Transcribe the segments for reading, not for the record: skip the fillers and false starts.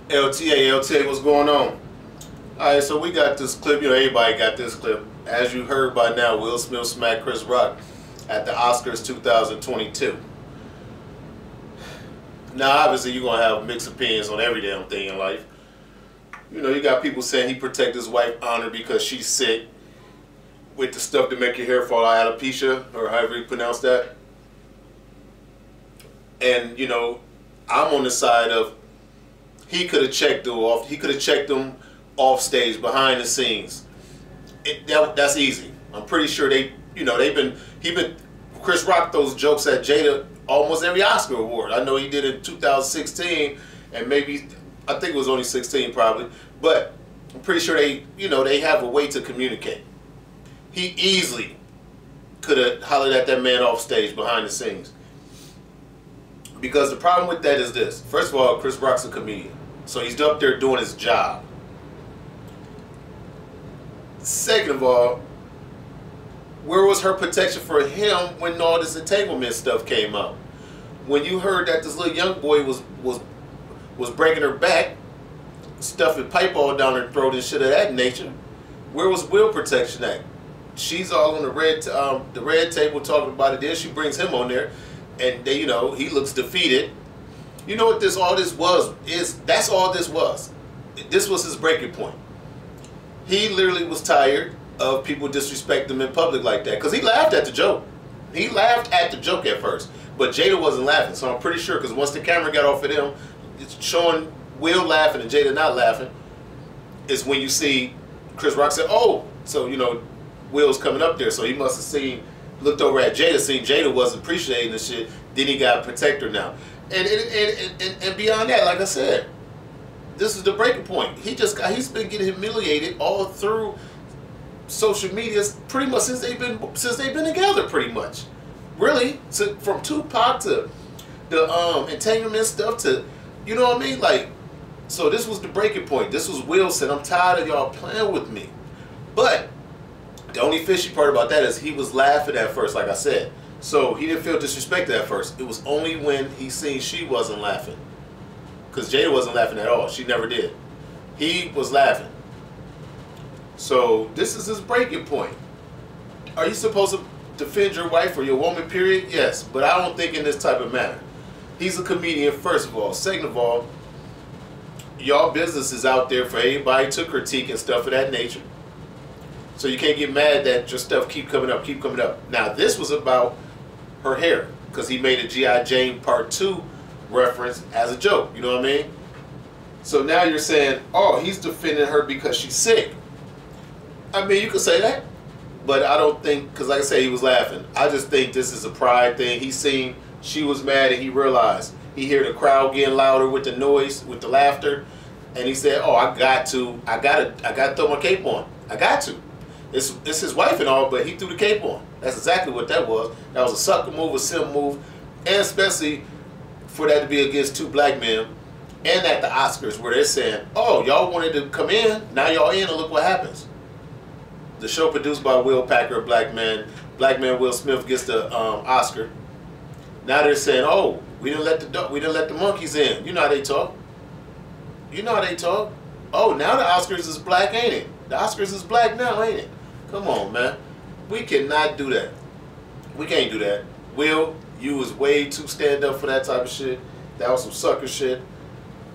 LTA, what's going on? Alright, so we got this clip, everybody got this clip. As you heard by now, Will Smith smacked Chris Rock at the Oscars 2022. Now, obviously, you're going to have mixed opinions on every damn thing in life. You got people saying he protected his wife's honor because she's sick with the stuff to make your hair fall out, alopecia, or however you pronounce that. And, I'm on the side of he could have checked them off. He could have checked them off stage, behind the scenes. That's easy. I'm pretty sure Chris Rock throws jokes at Jada almost every Oscar award. I know he did it in 2016, and maybe, I think it was only 16 probably, but I'm pretty sure they have a way to communicate. He easily could have hollered at that man off stage, behind the scenes. Because the problem with that is this. First of all, Chris Rock's a comedian. So he's up there doing his job. Second of all, where was her protection for him when all this entanglement stuff came up? When you heard that this little young boy was breaking her back, stuffing pipe all down her throat and shit of that nature, where was Will protection at? She's all on the red table talking about it. Then she brings him on there, and he looks defeated. You know what all this was? That's all this was. This was his breaking point. He literally was tired of people disrespecting him in public like that, because he laughed at the joke. He laughed at the joke at first, but Jada wasn't laughing. So I'm pretty sure, because once the camera got off of them, it's showing Will laughing and Jada not laughing, is when you see Chris Rock said, "Oh," so Will's coming up there, so he must have looked over at Jada, seen Jada wasn't appreciating the shit. Then he got to protect her now. And beyond that, like I said, this is the breaking point. He's been getting humiliated all through social media pretty much since they've been together, pretty much. Really, from Tupac to the entanglement stuff to, you know what I mean? Like, so this was the breaking point. This was Will said, "I'm tired of y'all playing with me." But the only fishy part about that is he was laughing at first, like I said. So he didn't feel disrespected at first. It was only when he seen she wasn't laughing. Because Jada wasn't laughing at all. She never did. He was laughing. So this is his breaking point. Are you supposed to defend your wife or your woman, period? Yes. But I don't think in this type of manner. He's a comedian, first of all. Second of all, y'all business is out there for everybody to critique and stuff of that nature. So you can't get mad that your stuff keep coming up, keep coming up. Now this was about her hair, because he made a G.I. Jane Part 2 reference as a joke, you know what I mean? So now you're saying, oh, he's defending her because she's sick. I mean, you could say that, but I don't think, because like I say, he was laughing. I just think this is a pride thing. He seen she was mad and he realized. He heard the crowd getting louder with the noise, with the laughter, and he said, oh, I got to throw my cape on. I got to. It's his wife and all, but he threw the cape on. That's exactly what that was. That was a sucker move, a simp move, and especially for that to be against two black men, and at the Oscars where they're saying, oh, y'all wanted to come in, now y'all in, and look what happens. The show produced by Will Packer, a black man Will Smith gets the Oscar. Now they're saying, oh, we didn't let the monkeys in. You know how they talk. You know how they talk. Oh, now the Oscars is black, ain't it? The Oscars is black now, ain't it? Come on, man. We cannot do that. We can't do that. Will, you was way too stand up for that type of shit. That was some sucker shit.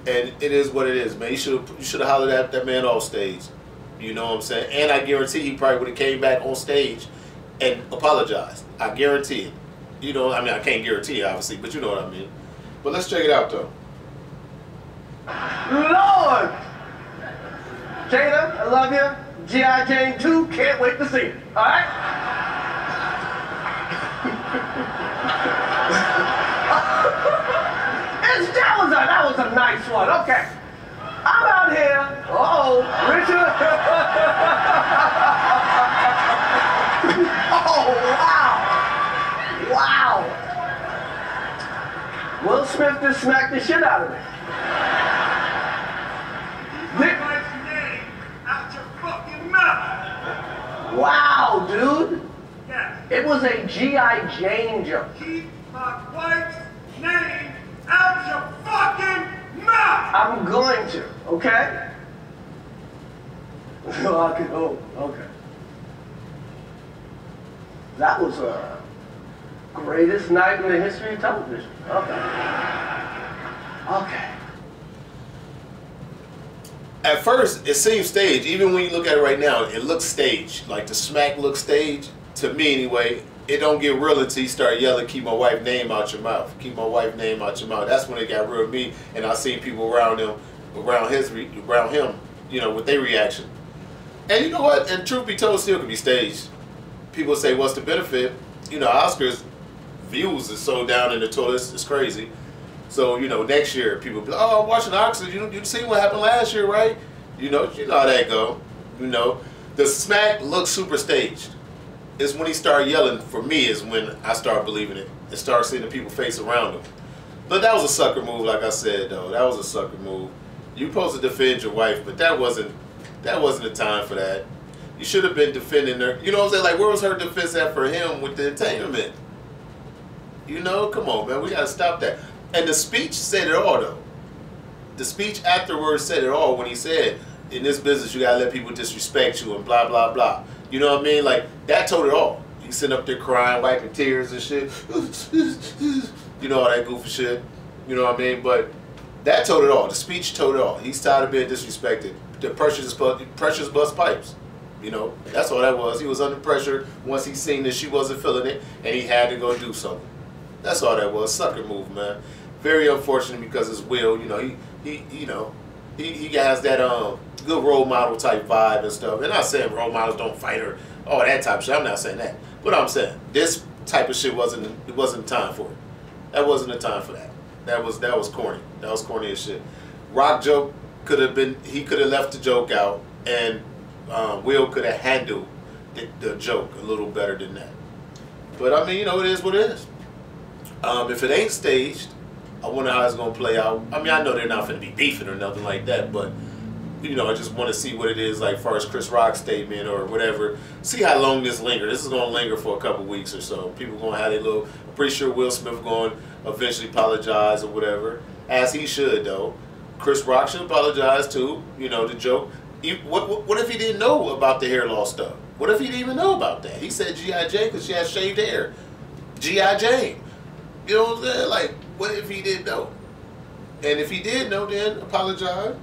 And it is what it is, man. You should have hollered at that man off stage. You know what I'm saying? And I guarantee he probably would have came back on stage and apologized. I guarantee it. I mean, I can't guarantee it, obviously, but you know what I mean. But let's check it out, though. Lord! Jada, I love you. G.I. Jane 2, can't wait to see it. All right? that was a nice one. Okay. I'm out here. Uh-oh, Richard. Oh, wow. Wow. Will Smith just smacked the shit out of me. Wow, dude. Yes. It was a G.I. Jane joke. Keep my wife's name out your fucking mouth! I'm going to, okay? Oh, okay. That was a greatest night in the history of television. Okay. Okay. At first, it seems staged. Even when you look at it right now, it looks staged. Like the smack looks staged, to me anyway. It don't get real until you start yelling, keep my wife's name out your mouth. Keep my wife's name out your mouth. That's when it got real to me, and I seen people around him, you know, with their reaction. And you know what? And truth be told, still can be staged. People say, what's the benefit? You know, Oscars views is so down in the toilets, it's crazy. So, you know, next year, people be like, oh, I'm watching Oscars. You seen what happened last year, right? You know how that go. You know, the smack looks super staged. It's when he started yelling, for me, is when I start believing it and start seeing the people face around him. But that was a sucker move, like I said, though. That was a sucker move. You're supposed to defend your wife, but that wasn't the time for that. You should have been defending her. You know what I'm saying? Like, where was her defense at for him with the entanglement? You know, come on, man. We got to stop that. And the speech said it all, though. The speech afterwards said it all when he said, in this business, you got to let people disrespect you and blah, blah, blah. You know what I mean? Like, that told it all. He's sitting up there crying, wiping tears and shit. You know, all that goofy shit. You know what I mean? But that told it all. The speech told it all. He's tired of being disrespected. The pressures bust pipes. You know, that's all that was. He was under pressure once he seen that she wasn't feeling it, and he had to go do something. That's all that was. Sucker move, man. Very unfortunate because it's Will. You know, he has that good role model type vibe and stuff. And I'm not saying role models don't fight or all that type of shit. I'm not saying that. But I'm saying this type of shit wasn't time for it. That wasn't the time for that. That was corny. That was corny as shit. Rock joke could have been, he could have left the joke out, and Will could have handled the joke a little better than that. But I mean, you know, it is what it is. If it ain't staged, I wonder how it's gonna play out. I mean, I know they're not gonna be beefing or nothing like that, but you know, I just want to see what it is like, as far as Chris Rock's statement or whatever. See how long this lingers. This is gonna linger for a couple weeks or so. People gonna have their little. I'm pretty sure Will Smith going to eventually apologize or whatever, as he should though. Chris Rock should apologize too. You know, the joke. What if he didn't know about the hair loss stuff? What if he didn't even know about that? He said G.I. Jane because she has shaved hair. G.I. Jane. You know what I'm saying? Like, what if he didn't know? And if he did know, then apologize.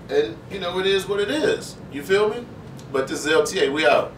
And, you know, it is what it is. You feel me? But this is LTA. We out.